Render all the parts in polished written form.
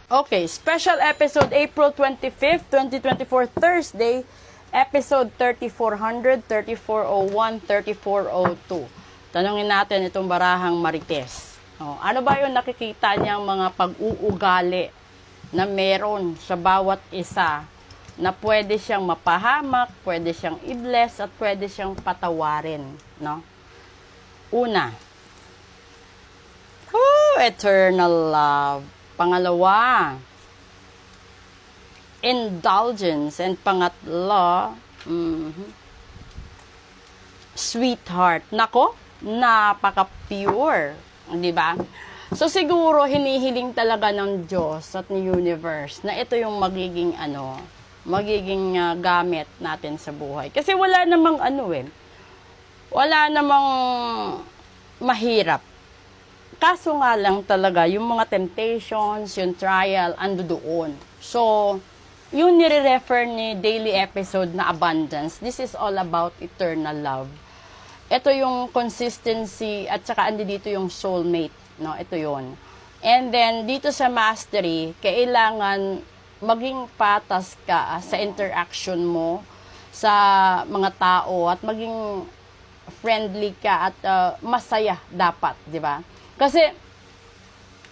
Okay, special episode April 25th, 2024, Thursday, episode 3400, 3401, 3402. Tanungin natin itong barahang Marites. Ano ba yung nakikita niyang mga pag-uugali na meron sa bawat isa na pwede siyang mapahamak, pwede siyang i-bless, at pwede siyang patawarin, no? Una, eternal love. Pangalawa, indulgence. And pangatlo, sweetheart. Nako, napaka-pure. Di ba? So siguro hinihiling talaga ng Diyos at ng universe na ito yung magiging gamit natin sa buhay. Kasi wala namang wala namang mahirap. Kaso nga lang talaga, yung mga temptations, yung trial, ando doon. So, yung nire-refer ni daily episode na abundance, this is all about eternal love. Ito yung consistency at saka andi dito yung soulmate, no? Ito yon. And then, dito sa mastery, kailangan maging patas ka sa interaction mo sa mga tao at maging friendly ka at masaya dapat, di ba? Kasi,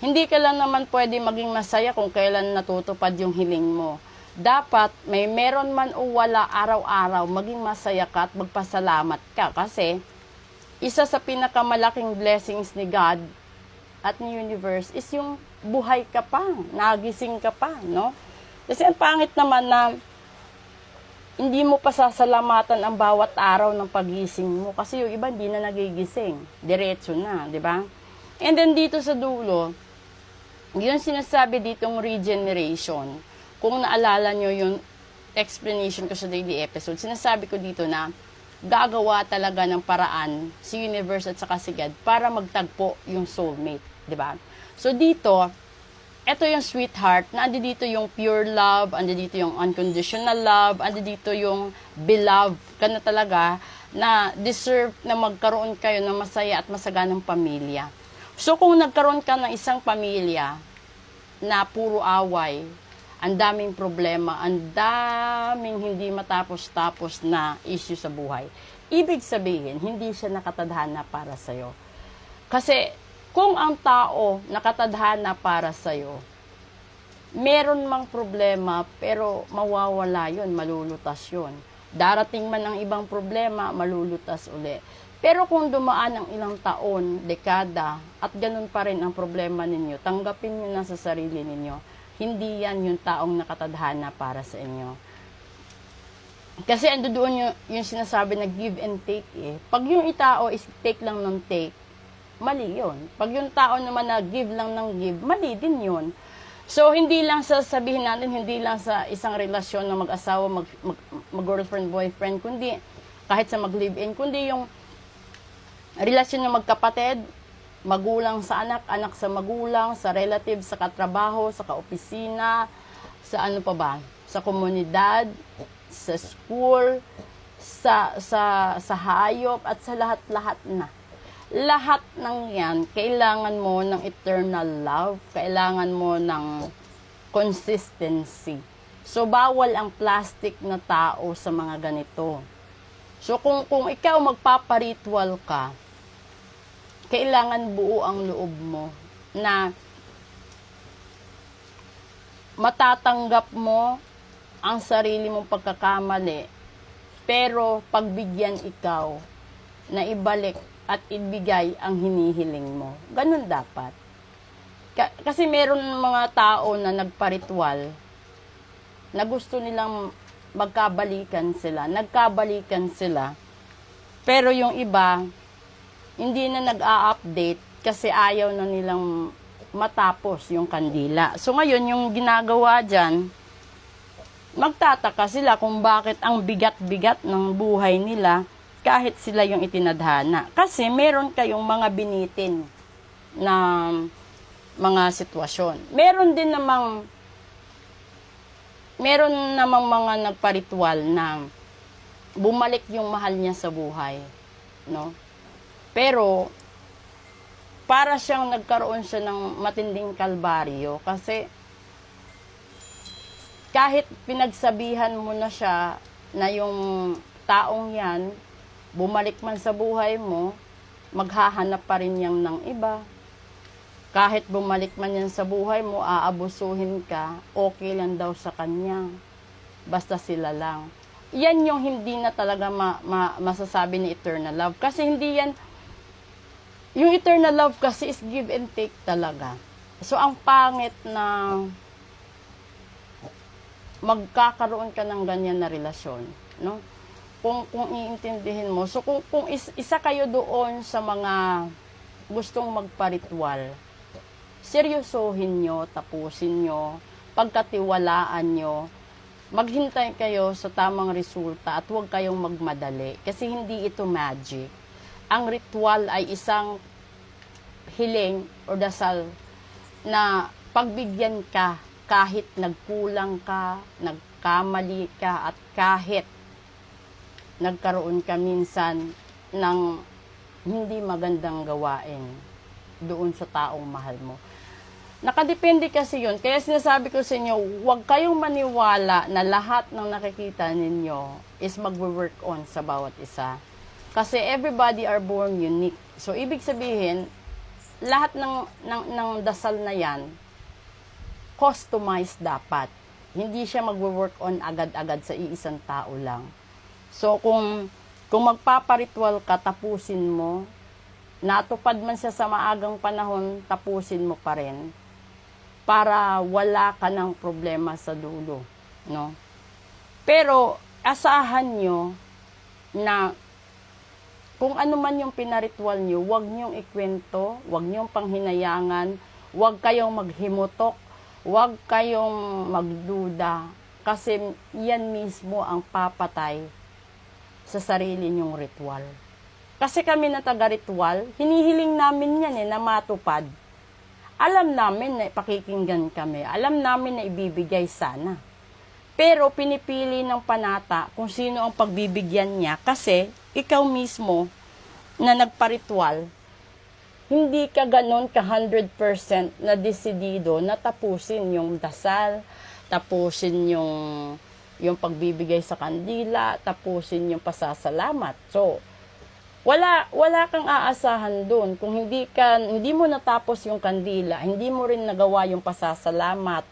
hindi ka lang naman pwede maging masaya kung kailan natutupad yung hiling mo. Dapat, may meron man o wala araw-araw, maging masaya ka at magpasalamat ka. Kasi, isa sa pinakamalaking blessings ni God at ni universe is yung buhay ka pa, nagising ka pa, no? Kasi ang pangit naman na hindi mo pasasalamatan ang bawat araw ng pagising mo. Kasi yung iba hindi na nagigising. Diretso na, di ba? And then dito sa dulo, yun sinasabi ditong regeneration. Kung naalala nyo yung explanation ko sa daily episode, sinasabi ko dito na gagawa talaga ng paraan si universe at saka si God para magtagpo yung soulmate, di ba? So dito, ito yung sweetheart, na andi dito yung pure love, andi dito yung unconditional love, andi dito yung beloved ka na talaga, na deserve na magkaroon kayo ng masaya at masaganang pamilya. So kung nagkaroon ka ng isang pamilya na puro away, ang daming problema, ang daming hindi matapos-tapos na issue sa buhay, ibig sabihin, hindi siya nakatadhana para sa'yo. Kasi kung ang tao nakatadhana para sa'yo, meron mang problema, pero mawawala yun, malulutas yun. Darating man ang ibang problema, malulutas uli. Pero kung dumaan ang ilang taon, dekada, at ganun pa rin ang problema ninyo, tanggapin nyo na sa sarili ninyo, hindi yan yung taong nakatadhana para sa inyo. Kasi ando doon yung sinasabi na give and take eh. Pag yung itao is take lang ng take, mali yun. Pag yung tao naman na give lang ng give, mali din yun. So, hindi lang sabihin natin, hindi lang sa isang relasyon na mag-asawa, mag-girlfriend, boyfriend, kundi kahit sa mag-live-in, kundi yung relasyon ng magkapatid, magulang sa anak, anak sa magulang, sa relative, sa katrabaho, sa kaopisina, sa ano pa ba, sa komunidad, sa school, sa hayop, at sa lahat-lahat na. Lahat ng yan, kailangan mo ng eternal love, kailangan mo ng consistency. So, bawal ang plastic na tao sa mga ganito. So, kung ikaw magpaparitual ka, kailangan buo ang loob mo na matatanggap mo ang sarili mong pagkakamali, pero pagbigyan ikaw na ibalik at ibigay ang hinihiling mo. Ganun dapat. Kasi meron mga tao na nagparitual na gusto nilang nagkabalikan sila, pero yung iba, hindi na nag-a-update kasi ayaw na nilang matapos yung kandila. So ngayon, yung ginagawa dyan, magtataka sila kung bakit ang bigat-bigat ng buhay nila kahit sila yung itinadhana. Kasi meron kayong mga binitin na mga sitwasyon. Meron namang mga nagparitual na bumalik yung mahal niya sa buhay, no? Pero para siyang nagkaroon siya ng matinding kalbaryo kasi kahit pinagsabihan mo na siya na yung taong yan, bumalik man sa buhay mo, maghahanap pa rin yan ng iba. Kahit bumalik man yan sa buhay mo, aabusuhin ka, okay lang daw sa kanya. Basta sila lang. Yan yung hindi na talaga masasabi ni eternal love. Kasi hindi yan, yung eternal love kasi is give and take talaga. So, ang pangit na magkakaroon ka ng ganyan na relasyon, no? Kung iintindihin mo. So, kung isa kayo doon sa mga gustong magparitual, seryosohin nyo, tapusin nyo, pagkatiwalaan nyo, maghintay kayo sa tamang resulta at huwag kayong magmadali. Kasi hindi ito magic. Ang ritual ay isang hiling o dasal na pagbigyan ka kahit nagkulang ka, nagkamali ka, at kahit nagkaroon ka minsan ng hindi magandang gawain doon sa taong mahal mo. Nakadepende kasi yun. Kaya sinasabi ko sa inyo, huwag kayong maniwala na lahat ng nakikita ninyo is magwo-work on sa bawat isa. Kasi everybody are born unique. So, ibig sabihin, lahat ng dasal na yan, customized dapat. Hindi siya magwo-work on agad-agad sa iisang tao lang. So, kung magpaparitual ka, tapusin mo. Natupad man siya sa maagang panahon, tapusin mo pa rin. Para wala ka ng problema sa dulo. No? Pero, asahan nyo na kung ano man yung pinaritual nyo, huwag nyong ikwento, huwag nyong panghinayangan, huwag kayong maghimutok, huwag kayong magduda. Kasi yan mismo ang papatay sa sarili nyong ritual. Kasi kami na taga-ritual, hinihiling namin yan na matupad. Alam namin na pakikinggan kami. Alam namin na ibibigay sana. Pero pinipili ng panata kung sino ang pagbibigyan niya kasi ikaw mismo na nagparitual, hindi ka ganon ka 100% na desidido na tapusin yung dasal, tapusin yung pagbibigay sa kandila, tapusin yung pasasalamat. So, wala kang aasahan doon. Kung hindi mo natapos yung kandila, hindi mo rin nagawa yung pasasalamat,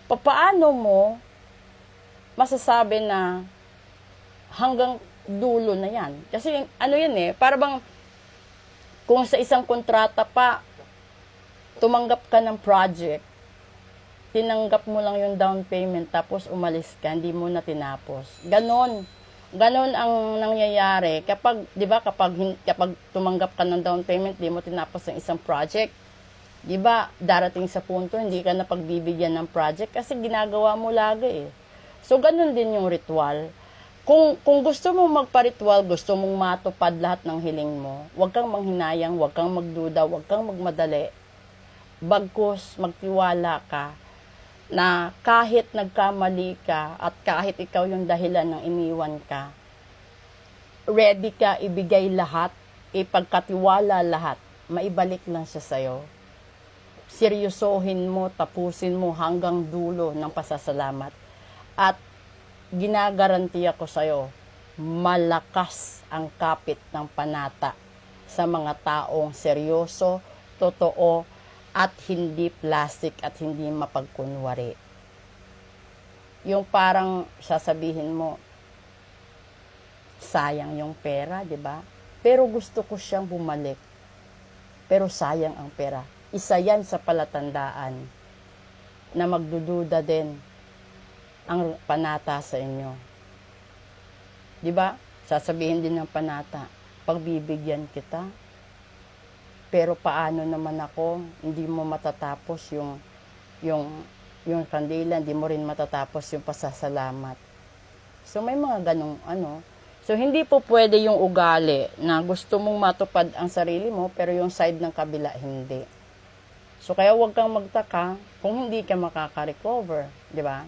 papaano mo masasabi na hanggang dulo na yan? Kasi ano yan para bang kung sa isang kontrata pa, tumanggap ka ng project, tinanggap mo lang yung down payment, tapos umalis ka, hindi mo na tinapos. Ganon ang nangyayari kapag, 'di ba, kapag tumanggap ka ng down payment, di mo tinapos ang isang project. 'Di ba? Darating sa punto hindi ka na pagbibigyan ng project kasi ginagawa mo lagi. So ganon din yung ritual. Kung gusto mong magpa-ritual, gusto mong matupad lahat ng hiling mo, huwag kang manghinayang, huwag kang magduda, huwag kang magmadali. Bagkus magtiwala ka na kahit nagkamali ka at kahit ikaw yung dahilan ng iniwan ka, ready ka ibigay lahat, ipagkatiwala lahat, maibalik lang siya sa'yo. Seryosohin mo, tapusin mo hanggang dulo ng pasasalamat. At ginagarantiya ko sa'yo, malakas ang kapit ng panata sa mga taong seryoso, totoo, at hindi plastic at hindi mapagkunwari. Yung parang sasabihin mo, sayang yung pera, di ba? Pero gusto ko siyang bumalik. Pero sayang ang pera. Isa yan sa palatandaan na magdududa din ang panata sa inyo. Di ba? Sasabihin din ng panata, pagbibigyan kita, pero paano naman ako, hindi mo matatapos yung kandila, hindi mo rin matatapos yung pasasalamat. So may mga ganong So hindi po pwede yung ugali na gusto mong matupad ang sarili mo, pero yung side ng kabila hindi. So kaya huwag kang magtaka kung hindi ka makaka-recover, di ba?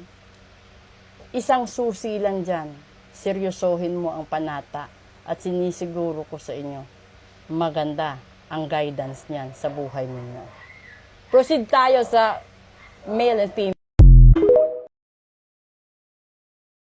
Isang susi lang dyan, seryosohin mo ang panata at sinisiguro ko sa inyo, maganda ang guidance niyan sa buhay ninyo. Proceed tayo sa male and female.